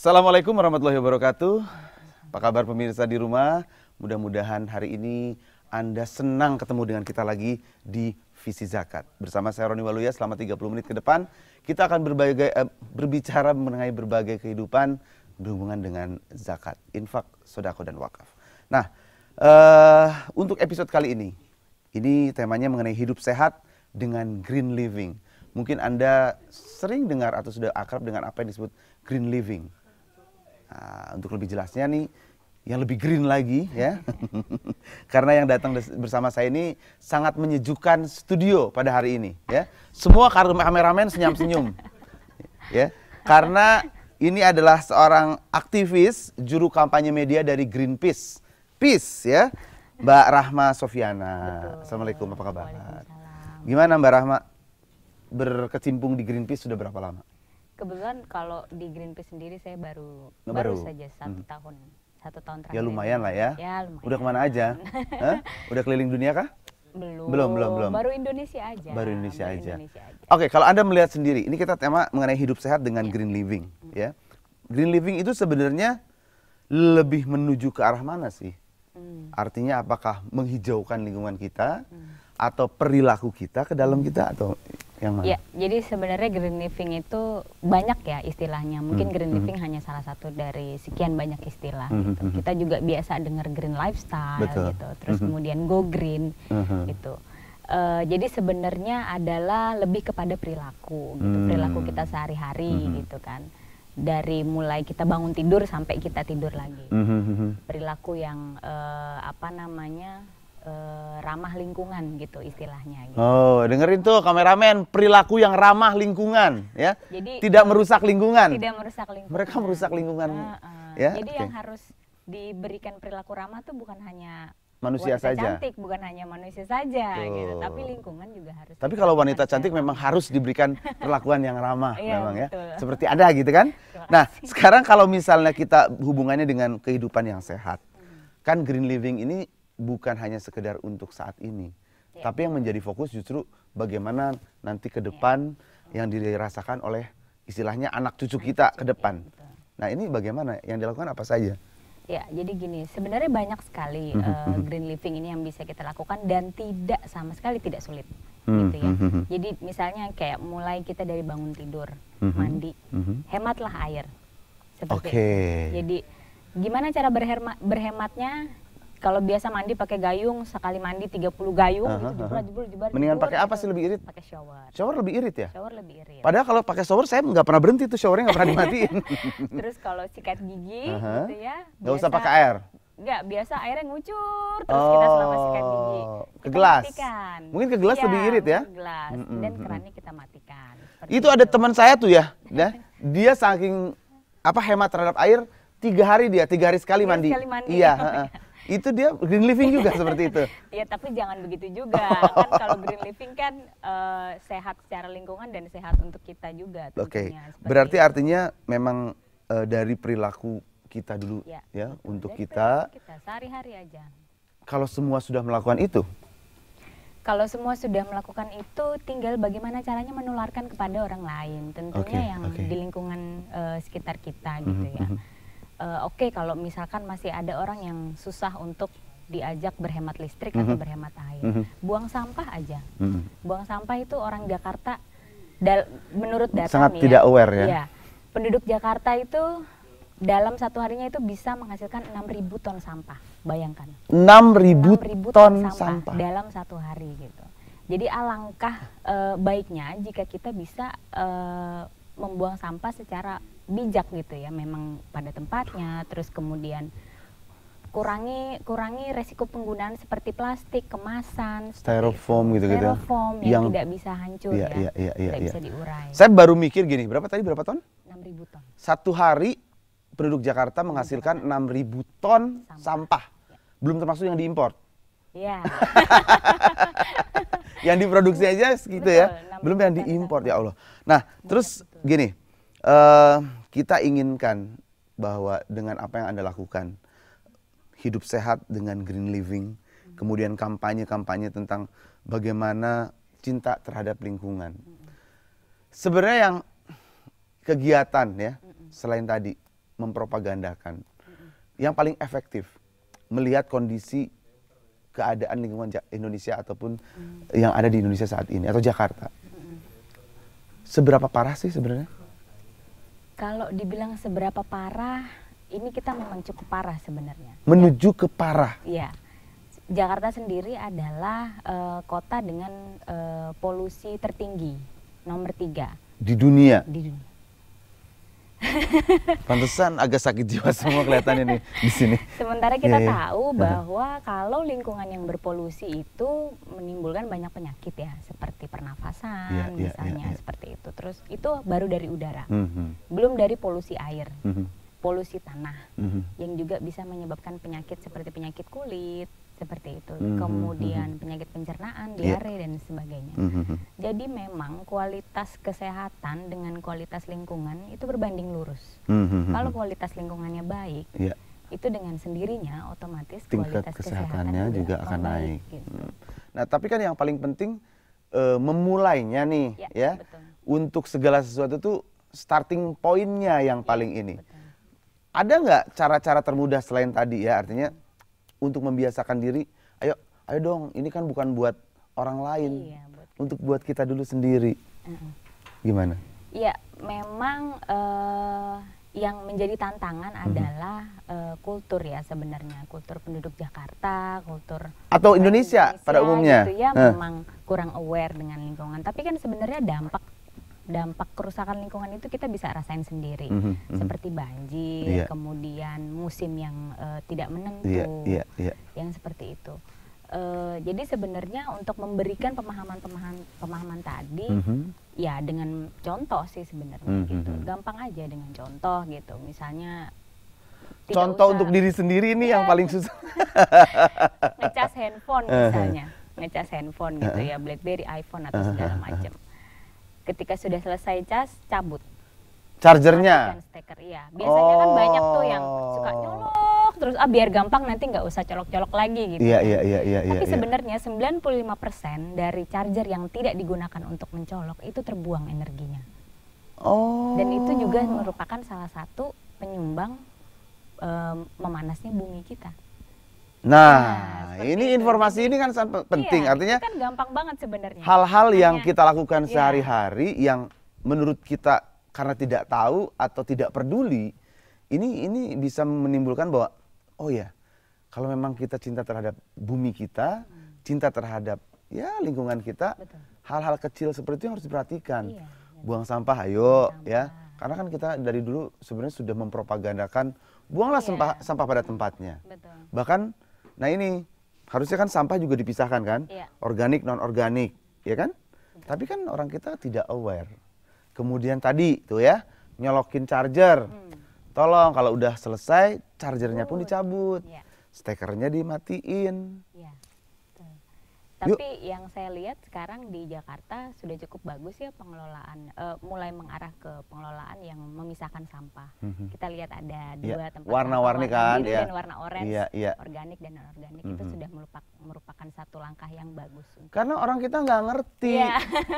Assalamualaikum warahmatullahi wabarakatuh. Apa kabar pemirsa di rumah? Mudah-mudahan hari ini Anda senang ketemu dengan kita lagi di Visi Zakat. Bersama saya Roni Waluya selama 30 menit ke depan, kita akan berbicara mengenai berbagai kehidupan berhubungan dengan zakat, infak, sedekah dan wakaf. Nah, untuk episode kali ini temanya mengenai hidup sehat dengan green living. Mungkin Anda sering dengar atau sudah akrab dengan apa yang disebut green living. Nah, untuk lebih jelasnya nih, yang lebih green lagi ya, karena yang datang bersama saya ini sangat menyejukkan studio pada hari ini ya. Semua kameramen senyum-senyum ya, karena ini adalah seorang aktivis juru kampanye media dari Greenpeace, Peace ya, Mbak Rahma Sofiana. Betul. Assalamualaikum, apa kabar? Gimana Mbak Rahma berkecimpung di Greenpeace sudah berapa lama? Kebetulan kalau di Greenpeace sendiri saya baru saja satu tahun terakhir. Ya lumayan lah ya. Ya lumayan. Udah kemana aja? Udah keliling dunia kah? Belum. Baru Indonesia aja. Baru Indonesia aja. Oke, kalau Anda melihat sendiri, ini kita tema mengenai hidup sehat dengan green living ya. Green living itu sebenarnya lebih menuju ke arah mana sih? Artinya apakah menghijaukan lingkungan kita atau perilaku kita ke dalam kita atau yang mana? Ya, jadi sebenarnya green living itu banyak ya istilahnya. Mungkin green living hanya salah satu dari sekian banyak istilah gitu. Kita juga biasa dengar green lifestyle gitu. Terus kemudian go green gitu. Jadi sebenarnya adalah lebih kepada perilaku gitu. Perilaku kita sehari-hari gitu kan. Dari mulai kita bangun tidur sampai kita tidur lagi. Perilaku yang ramah lingkungan gitu istilahnya gitu. Oh, dengerin tuh kameramen, perilaku yang ramah lingkungan ya. Jadi tidak merusak lingkungan. Tidak merusak lingkungan. Mereka merusak lingkungan. Ya. Jadi yang harus diberikan perilaku ramah tuh bukan hanya manusia wanita saja. Cantik, bukan hanya manusia saja gitu, tapi lingkungan juga harus. Tapi kalau wanita cantik memang harus diberikan perlakuan yang ramah memang ya. Betul. Seperti ada gitu kan. Nah, sekarang kalau misalnya kita hubungannya dengan kehidupan yang sehat. Kan green living ini bukan hanya sekedar untuk saat ini, tapi yang menjadi fokus justru bagaimana nanti ke depan yang dirasakan oleh istilahnya anak cucu kita ke depan. Nah ini bagaimana, yang dilakukan apa saja? Ya, jadi gini, sebenarnya banyak sekali green living ini yang bisa kita lakukan dan tidak sama sekali tidak sulit, gitu ya. Jadi misalnya kayak mulai kita dari bangun tidur, mandi, hematlah air, seperti itu. Jadi gimana cara berhematnya? Kalau biasa mandi pakai gayung, sekali mandi 30 gayung, gitu, jebur. Mendingan pakai apa sih lebih irit? Pakai shower. Shower lebih irit ya? Shower lebih irit. Padahal kalau pakai shower saya nggak pernah berhenti tuh, showernya nggak pernah dimatiin. Terus kalau sikat gigi, gitu ya. Nggak usah pakai air? Nggak, biasa airnya ngucur terus kita selama sikat gigi. Ke gelas? Matikan. Mungkin ke gelas lebih irit ya? Ke gelas, dan kerannya kita matikan. Itu ada teman saya tuh ya, dia saking hemat terhadap air, 3 hari sekali mandi. Iya. Itu dia green living juga seperti itu. Iya, tapi jangan begitu juga. Kan kalau green living kan sehat secara lingkungan dan sehat untuk kita juga. Oke. Berarti artinya memang dari perilaku kita dulu ya untuk kita sehari-hari aja. Kalau semua sudah melakukan itu? Kalau semua sudah melakukan itu, tinggal bagaimana caranya menularkan kepada orang lain. Tentunya yang di lingkungan sekitar kita gitu ya. Oke, kalau misalkan masih ada orang yang susah untuk diajak berhemat listrik atau berhemat air, buang sampah aja. Buang sampah itu orang Jakarta, menurut data sangat nih tidak aware ya. Iya, penduduk Jakarta itu dalam satu harinya itu bisa menghasilkan 6.000 ton sampah. Bayangkan. 6.000 ton sampah dalam satu hari gitu. Jadi alangkah baiknya jika kita bisa membuang sampah secara bijak gitu ya, memang pada tempatnya. Terus kemudian kurangi resiko penggunaan seperti plastik, kemasan, styrofoam gitu-gitu. Styrofoam yang tidak bisa hancur tidak bisa diurai. Saya baru mikir gini, berapa ton? 6.000 ton. Satu hari penduduk Jakarta menghasilkan 6.000 ton sampah. Belum termasuk yang diimpor. Iya. Yang diproduksi aja segitu ya. Belum yang diimpor, ya Allah. Nah, terus gini, kita inginkan bahwa dengan apa yang Anda lakukan, hidup sehat dengan green living, kemudian kampanye-kampanye tentang bagaimana cinta terhadap lingkungan. Sebenarnya yang kegiatan ya, selain tadi mempropagandakan, yang paling efektif melihat kondisi keadaan lingkungan Indonesia ataupun yang ada di Indonesia saat ini atau Jakarta. Seberapa parah sih sebenarnya? Kalau dibilang seberapa parah, ini kita memang cukup parah sebenarnya. Menuju ke parah. Iya. Jakarta sendiri adalah kota dengan polusi tertinggi, nomor 3 di dunia. di dunia. Pantesan agak sakit jiwa semua kelihatan ini di sini. Sementara kita tahu bahwa kalau lingkungan yang berpolusi itu menimbulkan banyak penyakit ya, seperti pernafasan misalnya seperti itu. Terus itu baru dari udara, belum dari polusi air, polusi tanah, yang juga bisa menyebabkan penyakit seperti penyakit kulit, seperti itu. Kemudian penyakit pencernaan, diare dan sebagainya. Jadi memang kualitas kesehatan dengan kualitas lingkungan itu berbanding lurus. Kalau kualitas lingkungannya baik, itu dengan sendirinya otomatis tingkat kualitas kesehatannya juga akan naik. Gitu. Nah, tapi kan yang paling penting memulainya nih, ya. Betul. Untuk segala sesuatu tuh starting pointnya yang paling ini. Betul. Ada nggak cara-cara termudah selain tadi ya, artinya untuk membiasakan diri, ayo dong, ini kan bukan buat orang lain, untuk buat kita dulu sendiri. Gimana? Iya, memang yang menjadi tantangan adalah kultur ya sebenarnya, kultur penduduk Jakarta, kultur atau Indonesia pada umumnya. Gitu ya, memang kurang aware dengan lingkungan. Tapi kan sebenarnya dampak kerusakan lingkungan itu kita bisa rasain sendiri, seperti banjir, kemudian musim yang tidak menentu, yang seperti itu. Jadi sebenarnya untuk memberikan pemahaman tadi, ya dengan contoh sih sebenarnya gitu, gampang aja dengan contoh gitu, misalnya. Contoh untuk diri sendiri ini yang paling susah. Ngecas handphone misalnya, ngecas handphone gitu ya, BlackBerry, iPhone atau segala macam. Ketika sudah selesai cas, cabut chargernya. Steker, iya. Biasanya kan banyak tuh yang suka nyolok terus biar gampang nanti nggak usah colok-colok lagi gitu. Iya. Tapi sebenarnya 95% dari charger yang tidak digunakan untuk mencolok itu terbuang energinya. Dan itu juga merupakan salah satu penyumbang memanasnya bumi kita. Nah, ini informasi ini kan sangat penting. Artinya kan gampang banget sebenarnya. Hal-hal yang kita lakukan sehari-hari yang menurut kita karena tidak tahu atau tidak peduli, ini bisa menimbulkan bahwa oh ya, kalau memang kita cinta terhadap bumi kita, cinta terhadap lingkungan kita, hal-hal kecil seperti itu harus diperhatikan. Buang sampah, ayo ya. Karena kan kita dari dulu sebenarnya sudah mempropagandakan buanglah sampah pada tempatnya. Bahkan nah ini harusnya kan sampah juga dipisahkan kan, organik non organik, ya kan? Tapi kan orang kita tidak aware. Kemudian tadi tuh ya nyolokin charger, tolong kalau udah selesai chargernya pun dicabut, stekernya dimatiin. Tapi yang saya lihat sekarang di Jakarta sudah cukup bagus ya pengelolaan, mulai mengarah ke pengelolaan yang memisahkan sampah. Kita lihat ada 2 tempat warna-warni kan, biru dan warna orange, organik dan non-organik. Itu sudah merupakan satu langkah yang bagus. Karena orang kita nggak ngerti,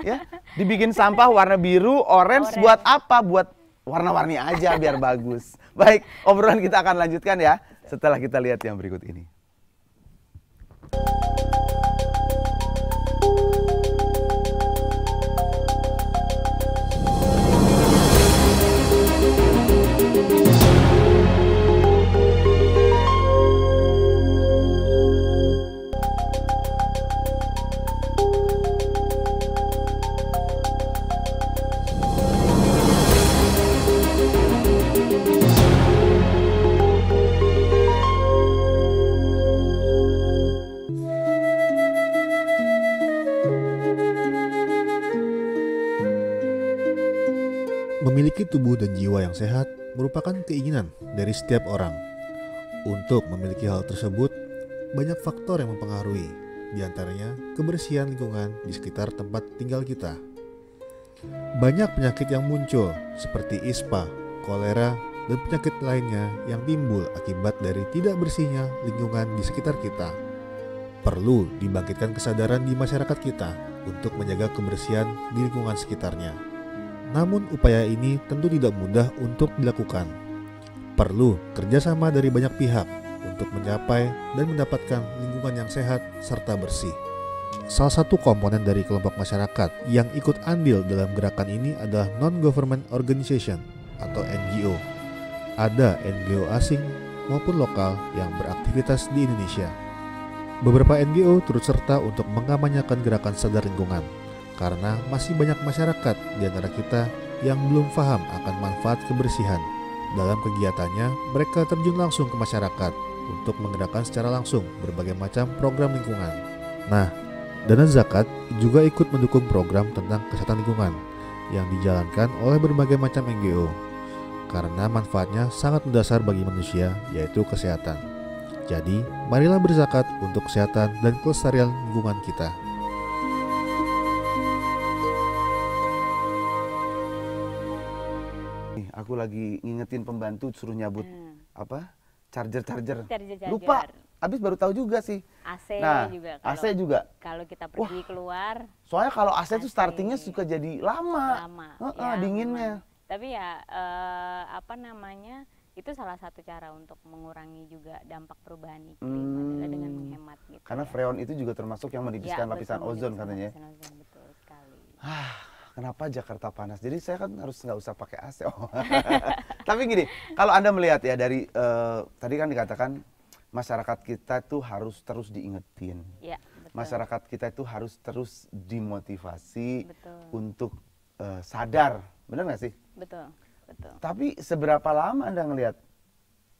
ya dibikin sampah warna biru, orange buat apa? Buat warna-warni aja biar bagus. Baik, obrolan kita akan lanjutkan ya setelah kita lihat yang berikut ini. Memiliki tubuh dan jiwa yang sehat merupakan keinginan dari setiap orang. Untuk memiliki hal tersebut, banyak faktor yang mempengaruhi, di antaranya kebersihan lingkungan di sekitar tempat tinggal kita. Banyak penyakit yang muncul seperti ispa, kolera, dan penyakit lainnya yang timbul akibat dari tidak bersihnya lingkungan di sekitar kita. Perlu dibangkitkan kesadaran di masyarakat kita untuk menjaga kebersihan di lingkungan sekitarnya. Namun upaya ini tentu tidak mudah untuk dilakukan. Perlu kerjasama dari banyak pihak untuk mencapai dan mendapatkan lingkungan yang sehat serta bersih. Salah satu komponen dari kelompok masyarakat yang ikut andil dalam gerakan ini adalah Non-Government Organization atau NGO. Ada NGO asing maupun lokal yang beraktivitas di Indonesia. Beberapa NGO turut serta untuk mengamanyakan gerakan sadar lingkungan, karena masih banyak masyarakat di antara kita yang belum paham akan manfaat kebersihan. Dalam kegiatannya, mereka terjun langsung ke masyarakat untuk menggerakkan secara langsung berbagai macam program lingkungan. Nah, dana zakat juga ikut mendukung program tentang kesehatan lingkungan yang dijalankan oleh berbagai macam NGO, karena manfaatnya sangat mendasar bagi manusia, yaitu kesehatan. Jadi, marilah berzakat untuk kesehatan dan kelestarian lingkungan kita. Aku lagi ngingetin pembantu suruh nyabut charger. Charger. Lupa, habis baru tahu juga sih. AC Nah, juga. AC juga. Kalau kita pergi keluar. Soalnya kalau AC itu startingnya suka jadi lama. Ya, dinginnya. Memang. Tapi ya itu salah satu cara untuk mengurangi juga dampak perubahan iklim adalah dengan menghemat gitu. Karena freon itu juga termasuk yang menipiskan lapisan ozon katanya. Ozon, betul sekali. Kenapa Jakarta panas? Jadi saya kan harus nggak usah pakai AC. Tapi gini, kalau Anda melihat ya dari tadi kan dikatakan masyarakat kita tuh harus terus diingetin. Ya, betul. Masyarakat kita itu harus terus dimotivasi betul. Untuk sadar, benar nggak sih? Betul. Tapi seberapa lama Anda ngelihat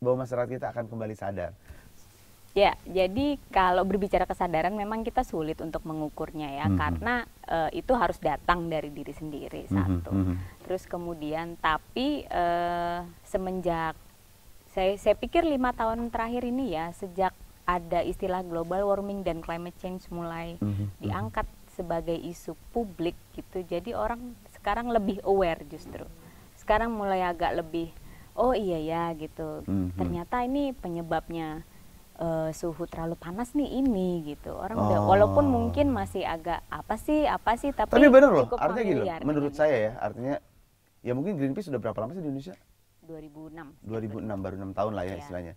bahwa masyarakat kita akan kembali sadar? Ya, jadi kalau berbicara kesadaran memang kita sulit untuk mengukurnya ya, karena itu harus datang dari diri sendiri satu. Terus kemudian, tapi semenjak saya pikir 5 tahun terakhir ini ya, sejak ada istilah global warming dan climate change mulai diangkat sebagai isu publik gitu, jadi orang sekarang lebih aware justru. Sekarang mulai agak lebih, oh iya ya gitu, ternyata ini penyebabnya suhu terlalu panas nih ini gitu. Orang udah, walaupun mungkin masih agak apa sih tapi benar loh, cukup artinya gini, menurut gitu. saya ya, artinya ya mungkin Greenpeace sudah berapa lama sih di Indonesia? 2006, baru 6 tahun lah ya istilahnya.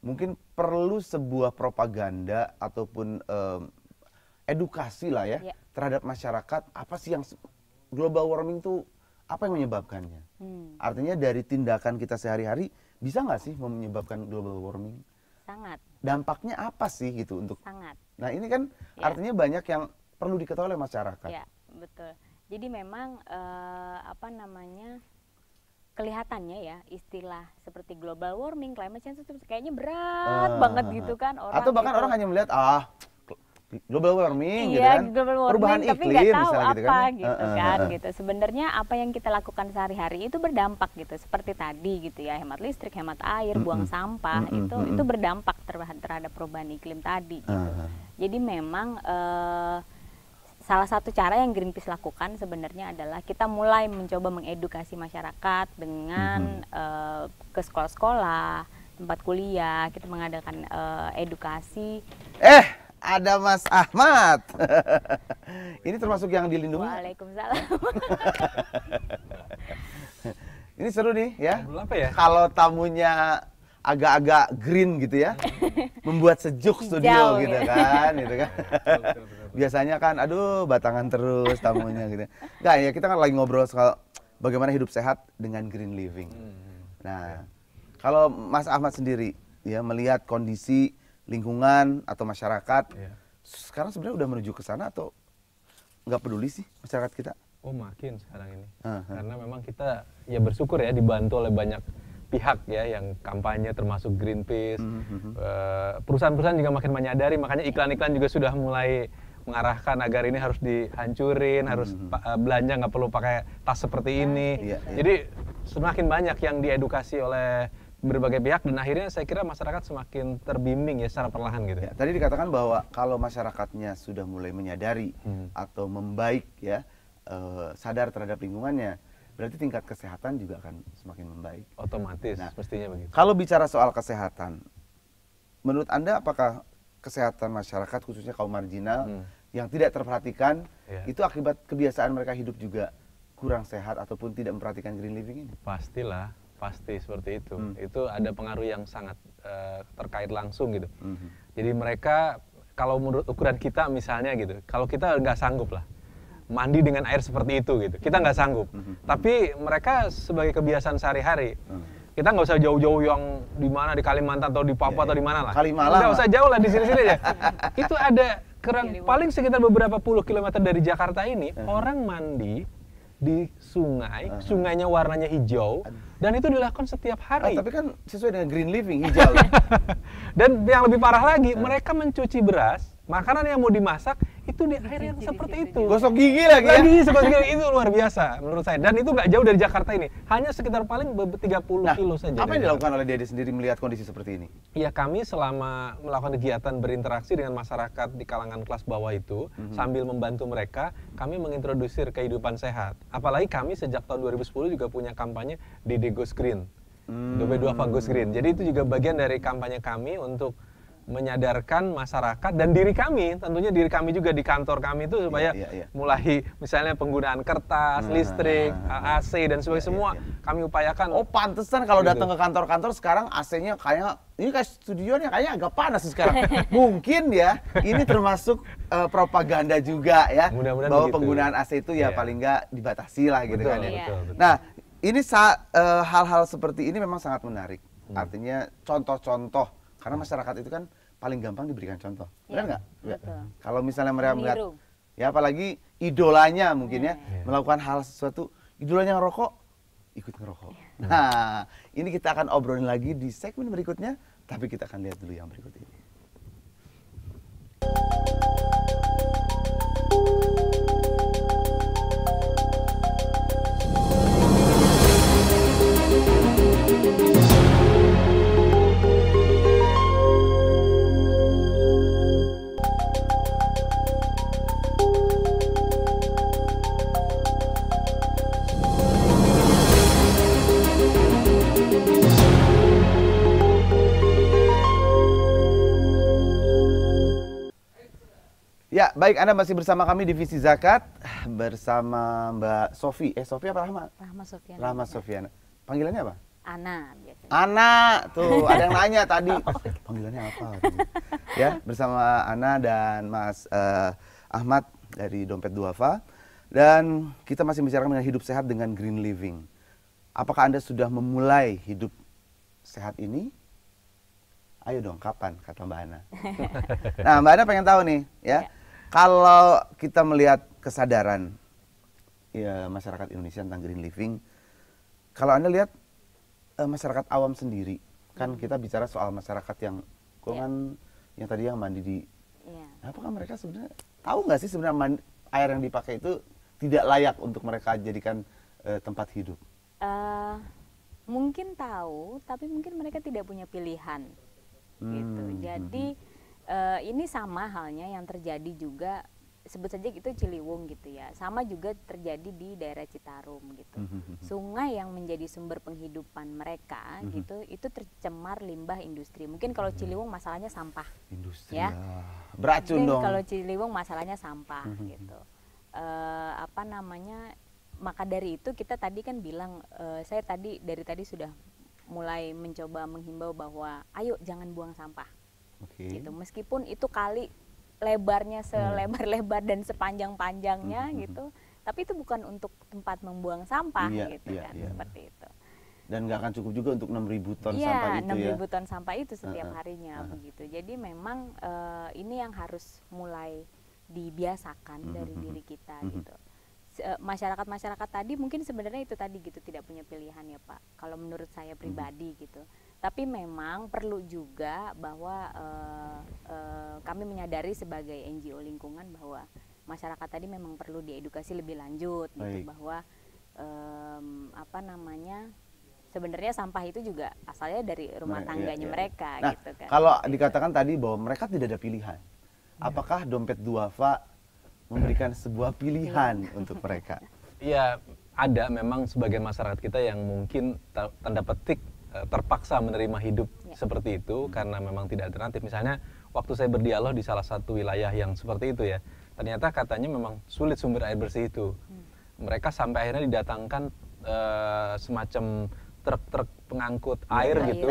Mungkin perlu sebuah propaganda ataupun edukasi lah ya terhadap masyarakat, apa sih yang global warming itu, apa yang menyebabkannya. Artinya dari tindakan kita sehari-hari bisa nggak sih menyebabkan global warming? Sangat. Dampaknya apa sih gitu untuk? Sangat. Nah ini kan artinya banyak yang perlu diketahui oleh masyarakat. Ya, betul. Jadi memang kelihatannya ya istilah seperti global warming, climate change itu kayaknya berat banget gitu kan orang. Atau bahkan orang hanya melihat global warming gitu kan, global warming, perubahan tapi iklim nggak tahu misalnya apa gitu kan. Gitu. Sebenarnya apa yang kita lakukan sehari-hari itu berdampak gitu, seperti tadi gitu ya, hemat listrik, hemat air, buang sampah, itu berdampak terhadap perubahan iklim tadi gitu. Jadi memang salah satu cara yang Greenpeace lakukan sebenarnya adalah kita mulai mencoba mengedukasi masyarakat dengan ke sekolah-sekolah, tempat kuliah, kita mengadakan edukasi. Ada Mas Ahmad. Ini termasuk yang dilindungi. Waalaikumsalam. Ini seru nih ya. Apa ya? Kalau tamunya agak-agak green gitu ya. Membuat sejuk studio gitu kan, gitu kan. Biasanya kan aduh batangan terus tamunya gitu. Enggak ya, kita kan lagi ngobrol soal bagaimana hidup sehat dengan green living. Nah, kalau Mas Ahmad sendiri ya melihat kondisi lingkungan atau masyarakat sekarang sebenarnya udah menuju ke sana atau nggak peduli sih masyarakat kita? Oh makin sekarang ini, karena memang kita ya bersyukur ya dibantu oleh banyak pihak ya yang kampanye termasuk Greenpeace, perusahaan-perusahaan juga makin menyadari, makanya iklan-iklan juga sudah mulai mengarahkan agar ini harus dihancurin, harus belanja nggak perlu pakai tas seperti ini. Jadi semakin banyak yang diedukasi oleh berbagai pihak dan akhirnya saya kira masyarakat semakin terbimbing ya secara perlahan gitu. Ya, tadi dikatakan bahwa kalau masyarakatnya sudah mulai menyadari atau membaik ya, sadar terhadap lingkungannya, berarti tingkat kesehatan juga akan semakin membaik. Otomatis, mestinya begitu. Kalau bicara soal kesehatan, menurut Anda apakah kesehatan masyarakat khususnya kaum marginal yang tidak terperhatikan itu akibat kebiasaan mereka hidup juga kurang sehat ataupun tidak memperhatikan green living ini? Pastilah. Pasti seperti itu. Itu ada pengaruh yang sangat terkait langsung gitu. Jadi mereka kalau menurut ukuran kita misalnya gitu, kalau kita nggak sanggup lah mandi dengan air seperti itu gitu, kita nggak sanggup. Tapi mereka sebagai kebiasaan sehari-hari, kita nggak usah jauh-jauh yang di mana di Kalimantan atau di Papua atau di mana lah. Nggak usah jauh lah, di sini-sini aja. Itu ada paling sekitar beberapa puluh kilometer dari Jakarta ini, orang mandi di sungai, sungainya warnanya hijau, dan itu dilakukan setiap hari. Tapi kan sesuai dengan green living, hijau. Dan yang lebih parah lagi, mereka mencuci beras, makanan yang mau dimasak, itu di air yang seperti itu. Gosok gigi lagi ya? Gosok gigi, itu luar biasa menurut saya. Dan itu nggak jauh dari Jakarta ini, hanya sekitar paling 30 kilo saja. Apa yang dilakukan oleh Dede sendiri melihat kondisi seperti ini? Ya, kami selama melakukan kegiatan berinteraksi dengan masyarakat di kalangan kelas bawah itu, sambil membantu mereka, kami mengintrodusir kehidupan sehat. Apalagi kami sejak tahun 2010 juga punya kampanye Dede Goes Green, Dompet Duafa Goes Green. Jadi itu juga bagian dari kampanye kami untuk menyadarkan masyarakat dan diri kami, tentunya diri kami juga di kantor kami itu supaya mulai misalnya penggunaan kertas, listrik, AC dan sebagainya semua kami upayakan. Oh, pantesan kalau datang ke kantor-kantor sekarang AC-nya kayak ini kayak studionya kayaknya agak panas sih sekarang. Mungkin ya ini termasuk propaganda juga ya, bahwa penggunaan AC itu ya paling nggak dibatasi lah gitu kan ya. Betul. Nah, ini hal-hal seperti ini memang sangat menarik. Artinya contoh-contoh, karena masyarakat itu kan paling gampang diberikan contoh, benar nggak? Kalau misalnya mereka melihat, ya apalagi idolanya mungkin ya, melakukan hal sesuatu, idolanya ngerokok, ikut ngerokok. Nah, ini kita akan obrolin lagi di segmen berikutnya, tapi kita akan lihat dulu yang berikut ini. Ya, baik, Anda masih bersama kami di Visi Zakat bersama Mbak Sofi. Sofi apa Rahma? Rahma Sofiana. Rahma Sofiana. Panggilannya apa? Ana biasanya. Ana, tuh ada yang nanya tadi. Panggilannya apa? Ya, bersama Ana dan Mas Ahmad dari Dompet Duafa. Dan kita masih bicarakan dengan hidup sehat dengan green living. Apakah Anda sudah memulai hidup sehat ini? Ayo dong, kapan? Kata Mbak Ana. Nah, Mbak Ana pengen tahu nih, ya. Kalau kita melihat kesadaran ya, masyarakat Indonesia tentang green living, kalau Anda lihat masyarakat awam sendiri, kan kita bicara soal masyarakat yang golongan yang tadi yang mandi di, apakah mereka sebenarnya tahu nggak sih sebenarnya air yang dipakai itu tidak layak untuk mereka jadikan tempat hidup? Mungkin tahu, tapi mungkin mereka tidak punya pilihan, gitu. Jadi ini sama halnya yang terjadi juga, sebut saja itu Ciliwung gitu ya, sama juga terjadi di daerah Citarum gitu. Sungai yang menjadi sumber penghidupan mereka gitu, itu tercemar limbah industri. Mungkin kalau Ciliwung masalahnya sampah, industri ya, beracun dong. Kalau Ciliwung masalahnya sampah gitu. Apa namanya? Maka dari itu kita tadi kan bilang, saya dari tadi sudah mulai mencoba menghimbau bahwa ayo jangan buang sampah. Gitu. Meskipun itu kali lebarnya selebar-lebar dan sepanjang-panjangnya gitu, tapi itu bukan untuk tempat membuang sampah gitu kan, seperti itu. Dan nggak akan cukup juga untuk 6.000 ton sampah itu 6.000 ton sampah itu setiap harinya begitu. Jadi memang ini yang harus mulai dibiasakan dari diri kita gitu. Masyarakat tadi mungkin sebenarnya itu tadi gitu, tidak punya pilihan ya Pak, kalau menurut saya pribadi gitu. Tapi memang perlu juga bahwa kami menyadari sebagai NGO lingkungan bahwa masyarakat tadi memang perlu diedukasi lebih lanjut gitu, bahwa apa namanya, sebenarnya sampah itu juga asalnya dari rumah tangganya mereka. Nah, gitu kan. Kalau dikatakan tadi bahwa mereka tidak ada pilihan, apakah Dompet Duafa memberikan sebuah pilihan untuk mereka? Iya, ada memang sebagian masyarakat kita yang mungkin tanda petik terpaksa menerima hidup seperti itu karena memang tidak alternatif. Misalnya waktu saya berdialog di salah satu wilayah yang seperti itu ya, ternyata katanya memang sulit sumber air bersih itu. Mereka sampai akhirnya didatangkan semacam truk-truk pengangkut air gitu,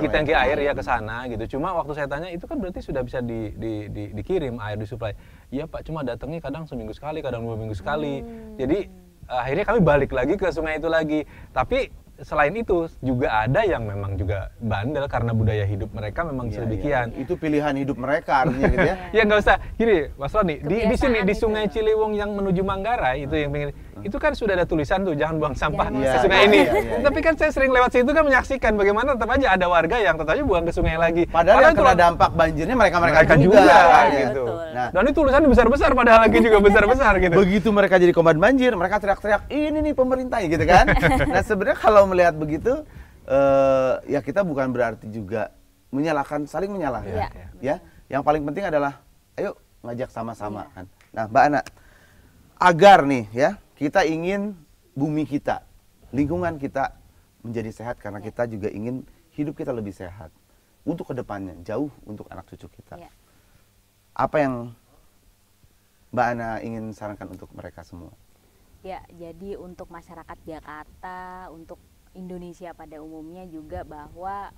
tangki air ya ke sana gitu. Cuma waktu saya tanya itu kan berarti sudah bisa dikirim air disuplai. Iya Pak, cuma datangnya kadang seminggu sekali, kadang 2 minggu sekali. Jadi akhirnya kami balik lagi ke sungai itu lagi. Tapi selain itu juga ada yang memang juga bandel karena budaya hidup mereka memang sedemikian. Itu pilihan hidup mereka artinya gitu ya. Ya nggak usah. Gini, Mas Roni, di sini di Sungai Ciliwung yang menuju Manggarai itu yang pengen, itu kan sudah ada tulisan tuh jangan buang sampah ke sungai ini. Tapi kan saya sering lewat situ kan menyaksikan bagaimana tetap aja ada warga yang tetap aja buang ke sungai lagi. Padahal yang kena dampak banjirnya mereka juga gitu. Nah, dan itu tulisannya besar-besar padahal lagi juga besar-besar gitu. Begitu mereka jadi korban banjir, mereka teriak-teriak, ini nih pemerintah gitu kan. Nah sebenarnya kalau melihat begitu, ya kita bukan berarti juga saling menyalahkan. Ya, yang paling penting adalah, ayo ngajak sama-sama kan. Nah Mbak Ana, agar nih ya kita ingin bumi kita, lingkungan kita menjadi sehat karena kita juga ingin hidup kita lebih sehat untuk kedepannya, jauh untuk anak cucu kita. Apa yang Mbak Ana ingin sarankan untuk mereka semua? Ya, jadi untuk masyarakat Jakarta, untuk Indonesia pada umumnya juga bahwa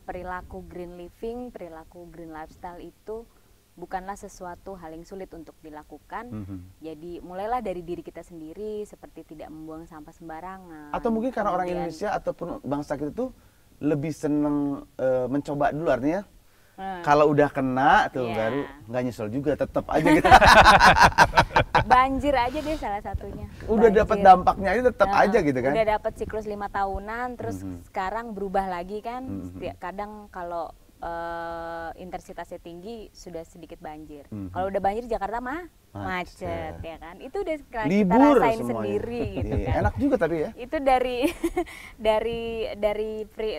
perilaku green living, perilaku green lifestyle itu bukanlah sesuatu hal yang sulit untuk dilakukan. Jadi mulailah dari diri kita sendiri, seperti tidak membuang sampah sembarangan. Atau mungkin karena orang Indonesia ataupun bangsa kita tuh lebih seneng mencoba dulu, artinya kalau udah kena tuh baru nggak nyesel juga, tetap aja gitu. Banjir aja deh salah satunya. Udah dapat dampaknya aja tetap aja gitu kan. Udah dapat siklus 5 tahunan, terus sekarang berubah lagi kan. Kadang kalau intensitasnya tinggi sudah sedikit banjir. Kalau udah banjir Jakarta macet ya kan. Itu udah kita rasain sendiri gitu kan. Enak juga tapi ya. Itu dari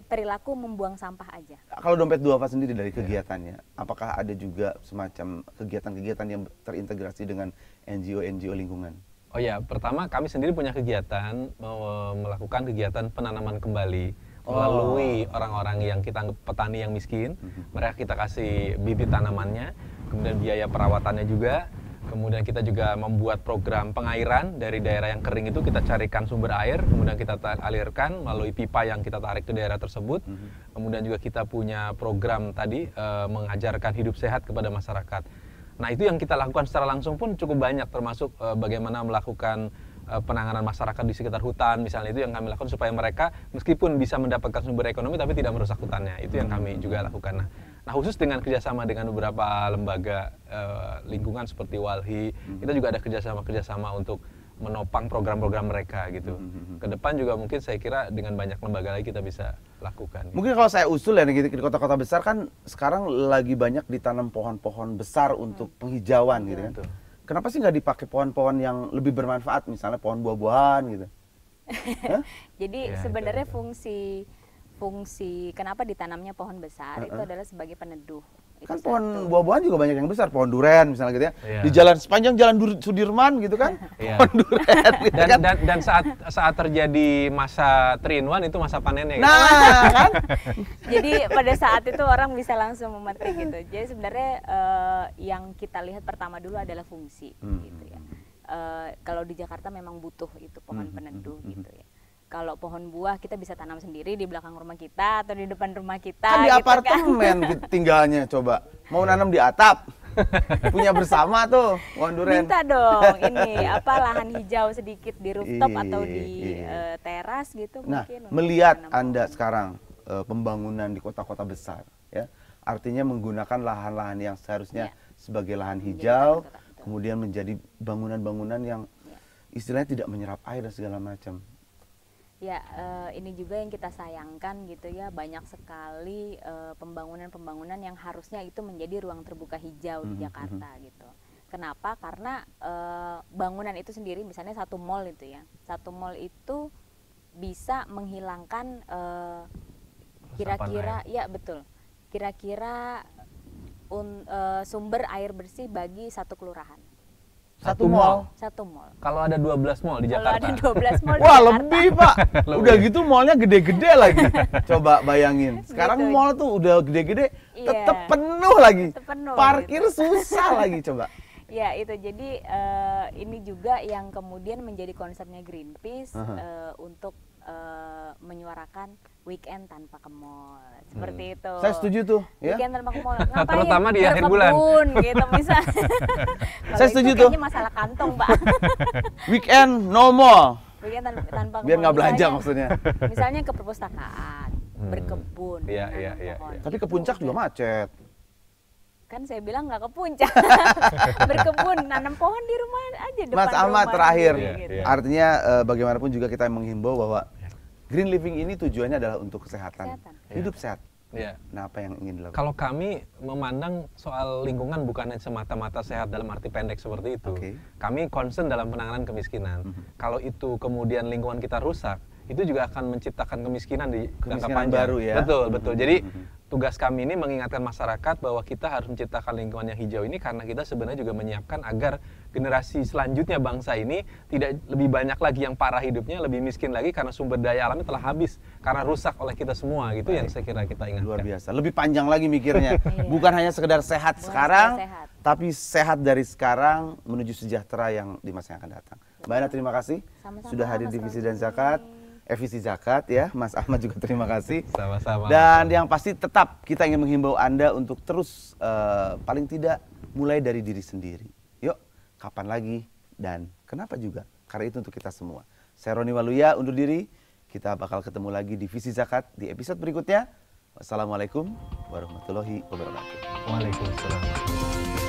perilaku membuang sampah aja. Kalau dompet duafa sendiri dari kegiatannya, apakah ada juga semacam kegiatan-kegiatan yang terintegrasi dengan NGO lingkungan? Oh ya, pertama kami sendiri punya kegiatan melakukan kegiatan penanaman kembali melalui orang-orang yang kita anggap petani yang miskin. Mereka kita kasih bibit tanamannya, kemudian biaya perawatannya juga. Kemudian kita juga membuat program pengairan dari daerah yang kering itu, kita carikan sumber air, kemudian kita alirkan melalui pipa yang kita tarik ke daerah tersebut. Kemudian juga kita punya program tadi mengajarkan hidup sehat kepada masyarakat. Nah itu yang kita lakukan secara langsung pun cukup banyak, termasuk bagaimana melakukan penanganan masyarakat di sekitar hutan misalnya, itu yang kami lakukan supaya mereka meskipun bisa mendapatkan sumber ekonomi tapi tidak merusak hutannya. Itu yang kami juga lakukan. Nah khusus dengan kerjasama dengan beberapa lembaga lingkungan seperti Walhi, kita juga ada kerjasama untuk menopang program-program mereka gitu. Kedepan juga mungkin saya kira dengan banyak lembaga lagi kita bisa lakukan. Mungkin kalau saya usul ya di kota-kota besar kan sekarang lagi banyak ditanam pohon-pohon besar untuk penghijauan gitu kan. Kenapa sih nggak dipakai pohon-pohon yang lebih bermanfaat, misalnya pohon buah-buahan gitu? Jadi sebenarnya fungsi kenapa ditanamnya pohon besar itu adalah sebagai peneduh. Kan pohon buah-buahan juga banyak yang besar, pohon duren misalnya gitu ya. Di sepanjang jalan Sudirman gitu kan, pohon duren. Gitu dan saat terjadi masa 3-in-1 itu masa panennya. Nah, gitu. kan? Jadi pada saat itu orang bisa langsung memetik gitu. Jadi sebenarnya yang kita lihat pertama dulu adalah fungsi gitu ya. Kalau di Jakarta memang butuh itu pohon peneduh gitu ya. Kalau pohon buah kita bisa tanam sendiri di belakang rumah kita atau di depan rumah kita. Kan di gitu apartemen kan. tinggalnya, coba mau nanam di atap, punya bersama tuh pohon duren. Minta dong ini lahan hijau sedikit di rooftop atau di teras gitu. Nah, mungkin melihat Anda sekarang pembangunan di kota-kota besar, ya, artinya menggunakan lahan-lahan yang seharusnya sebagai lahan hijau, kemudian menjadi bangunan-bangunan yang istilahnya tidak menyerap air dan segala macam. Ya, ini juga yang kita sayangkan gitu ya, banyak sekali pembangunan-pembangunan yang harusnya itu menjadi ruang terbuka hijau di Jakarta gitu. Kenapa? Karena bangunan itu sendiri, misalnya satu mall itu ya, satu mall itu bisa menghilangkan kira-kira, ya betul, kira-kira sumber air bersih bagi satu kelurahan. Satu mall? Satu mall. Kalau ada 12 mall di Jakarta. Kalau ada 12 mall di Wah, Jakarta. lebih Pak. Udah gitu mallnya gede-gede lagi. Coba bayangin. Sekarang gitu. Mall tuh udah gede-gede, tetap penuh lagi. Penuh, parkir gitu. susah lagi coba. Ya itu, jadi ini juga yang kemudian menjadi concernnya Greenpeace untuk menyuarakan weekend tanpa ke mall, seperti itu. Saya setuju tuh, ya. Weekend tanpa ke mall, ngapain? Terutama di akhir bulan. Berkebun, gitu misalnya. Saya setuju tuh. Kayaknya masalah kantong, Pak. Weekend no mall. Weekend tanpa ke Biar mall. nggak belanja Misalnya- maksudnya. Misalnya ke perpustakaan, berkebun, Iya, nanam iya, iya, pohon. iya. Tapi ke puncak juga macet. Kan saya bilang nggak ke puncak. Berkebun, nanam pohon di rumah aja depan Mas Ahmad rumah terakhir, sendiri, gitu. Iya. artinya bagaimanapun juga kita menghimbau bahwa green living ini tujuannya adalah untuk kesehatan. Kesehatan. Hidup sehat. Iya. Nah, apa yang ingin dilakukan? Kalau kami memandang soal lingkungan bukan semata-mata sehat dalam arti pendek seperti itu. Oke. Kami concern dalam penanganan kemiskinan. Kalau itu kemudian lingkungan kita rusak, itu juga akan menciptakan kemiskinan di jangka Kemiskinan panjang. baru ya. Betul, betul. Jadi tugas kami ini mengingatkan masyarakat bahwa kita harus menciptakan lingkungan yang hijau ini karena kita sebenarnya juga menyiapkan agar generasi selanjutnya bangsa ini tidak lebih banyak lagi yang parah hidupnya, lebih miskin lagi karena sumber daya alamnya telah habis karena rusak oleh kita semua. Gitu yang saya kira kita ingatkan. Luar biasa. Lebih panjang lagi mikirnya. Iya. Bukan hanya sekedar sehat Bukan sekarang, sekedar sehat. tapi sehat dari sekarang menuju sejahtera yang di masa yang akan datang. Mbak Ana, terima kasih Sama-sama, sudah hadir Mas di Visi Roni. dan Zakat. Visi Zakat ya, Mas Ahmad juga terima kasih. Sama-sama. Dan yang pasti tetap kita ingin menghimbau Anda untuk terus paling tidak mulai dari diri sendiri. Yuk, kapan lagi dan kenapa juga? Karena itu untuk kita semua. Saya Roni Waluya undur diri. Kita bakal ketemu lagi di Visi Zakat di episode berikutnya. Wassalamualaikum warahmatullahi wabarakatuh. Waalaikumsalam.